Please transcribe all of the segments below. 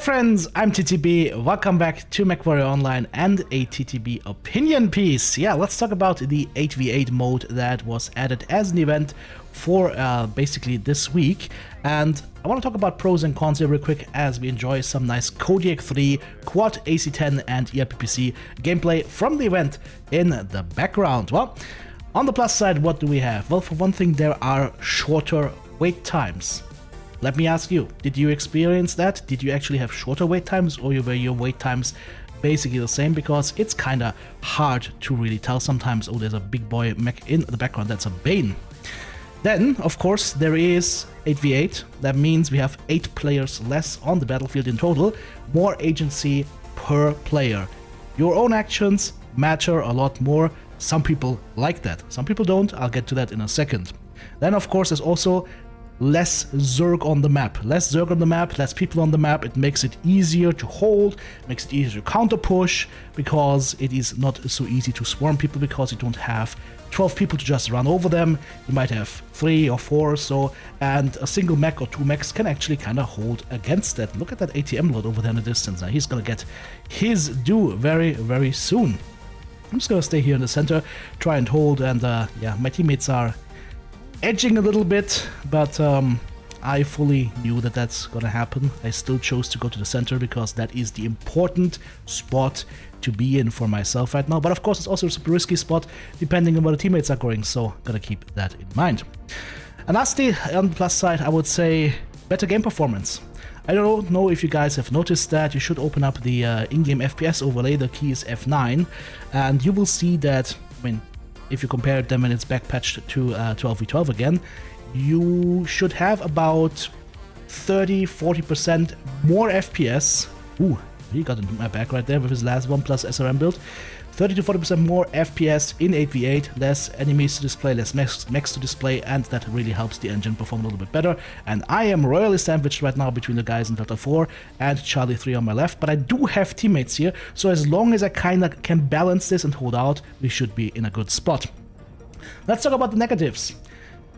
friends, I'm TTB. Welcome back to Mechwarrior Online and a TTB opinion piece. Yeah, let's talk about the 8v8 mode that was added as an event for basically this week. And I want to talk about pros and cons here real quick as we enjoy some nice Kodiak 3, Quad AC10 and ERPPC gameplay from the event in the background. Well, on the plus side, what do we have? Well, for one thing, there are shorter wait times. Let me ask you, did you experience that? Did you actually have shorter wait times, or were your wait times basically the same? Because it's kind of hard to really tell sometimes. Oh, there's a big boy mech in the background, that's a Bane. Then, of course, there is 8v8. That means we have 8 players less on the battlefield in total, more agency per player. Your own actions matter a lot more. Some people like that, some people don't. I'll get to that in a second. Then, of course, there's also less Zerg on the map. Less Zerg on the map, less people on the map. It makes it easier to hold, makes it easier to counter push, because it is not so easy to swarm people because you don't have 12 people to just run over them. You might have 3 or 4 or so, and a single mech or 2 mechs can actually kind of hold against that. Look at that ATM load over there in the distance. Now he's gonna get his due very, very soon. I'm just gonna stay here in the center, try and hold, and yeah, my teammates are edging a little bit, but I fully knew that that's gonna happen. I still chose to go to the center because that is the important spot to be in for myself right now. But of course, it's also a super risky spot depending on where the teammates are going, so gotta keep that in mind. And lastly, on the plus side, I would say better game performance. I don't know if you guys have noticed that. You should open up the in-game FPS overlay. The key is F9, and you will see that, I mean, if you compare them when it's back patched to 12v12 again, you should have about 30-40% more FPS. Ooh, he got into my back right there with his last one plus SRM build. 30-40% more FPS in 8v8, less enemies to display, less mechs to display, and that really helps the engine perform a little bit better. And I am royally sandwiched right now between the guys in Delta 4 and Charlie 3 on my left, but I do have teammates here, so as long as I kind of can balance this and hold out, we should be in a good spot. Let's talk about the negatives.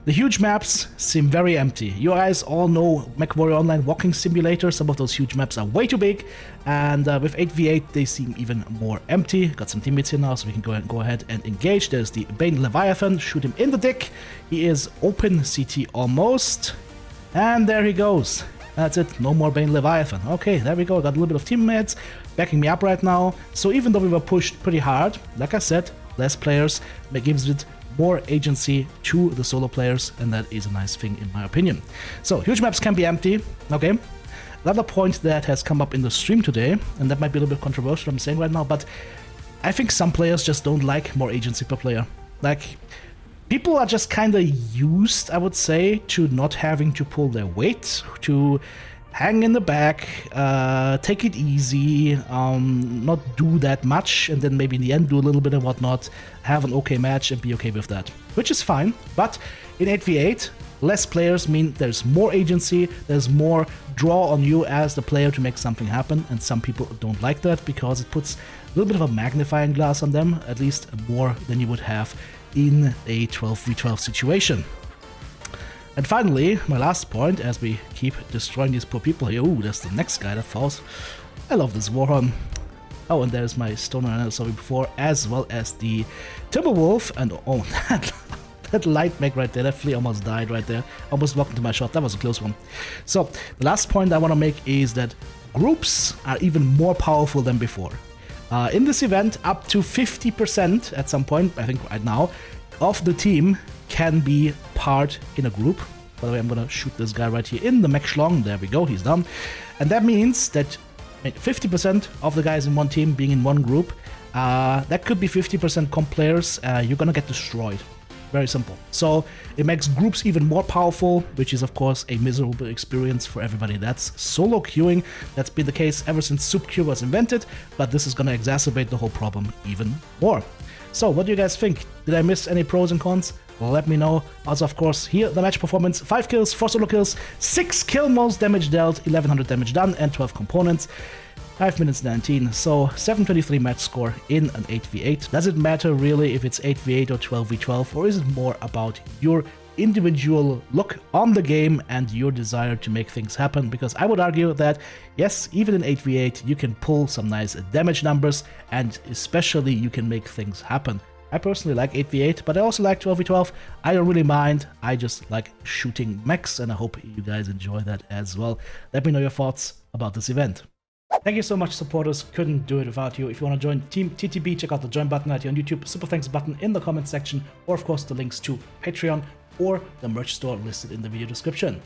The huge maps seem very empty. You guys all know Mechwarrior Online Walking Simulator. Some of those huge maps are way too big, and with 8v8 they seem even more empty. Got some teammates here now, so we can go ahead and engage. There's the Bane Leviathan. Shoot him in the dick. He is open CT almost, and there he goes. That's it, no more Bane Leviathan. Okay, there we go. Got a little bit of teammates backing me up right now. So even though we were pushed pretty hard, like I said, less players gives it more agency to the solo players, and that is a nice thing in my opinion. So huge maps can be empty. Okay, another point that has come up in the stream today, and that might be a little bit controversial what I'm saying right now, but I think some players just don't like more agency per player. Like, people are just kind of used, I would say, to not having to pull their weight, to hang in the back, take it easy, not do that much, and then maybe in the end do a little bit of whatnot, have an okay match and be okay with that, which is fine. But in 8v8, less players mean there's more agency, there's more draw on you as the player to make something happen, and some people don't like that because it puts a little bit of a magnifying glass on them, at least more than you would have in a 12v12 situation. And finally, my last point, as we keep destroying these poor people here. Ooh, there's the next guy that falls. I love this Warhorn. Oh, and there's my Stoner I saw before, as well as the Timberwolf. And oh, that light mech right there, that flea almost died right there. Almost walked into my shot, that was a close one. So, the last point I want to make is that groups are even more powerful than before. In this event, up to 50% at some point, I think right now, of the team can be part in a group. By the way, I'm gonna shoot this guy right here in the mech schlong. There we go, he's done. And that means that 50% of the guys in one team being in one group, that could be 50% comp players, you're gonna get destroyed. Very simple. So it makes groups even more powerful, which is of course a miserable experience for everybody. That's solo queuing. That's been the case ever since Soup Queue was invented, but this is gonna exacerbate the whole problem even more. So what do you guys think? Did I miss any pros and cons? Well, let me know. Also, of course, here the match performance: 5 kills, 4 solo kills, 6 kill most damage dealt, 1100 damage done, and 12 components. 5 minutes 19, so 723 match score in an 8v8. Does it matter really if it's 8v8 or 12v12, or is it more about your individual look on the game and your desire to make things happen, because I would argue that yes, even in 8v8 you can pull some nice damage numbers, and especially you can make things happen. I personally like 8v8, but I also like 12v12. I don't really mind, I just like shooting mechs, and I hope you guys enjoy that as well. Let me know your thoughts about this event. Thank you so much, supporters. Couldn't do it without you. If you want to join Team TTB, check out the join button right here on YouTube, super thanks button in the comment section, or of course the links to Patreon or the merch store listed in the video description.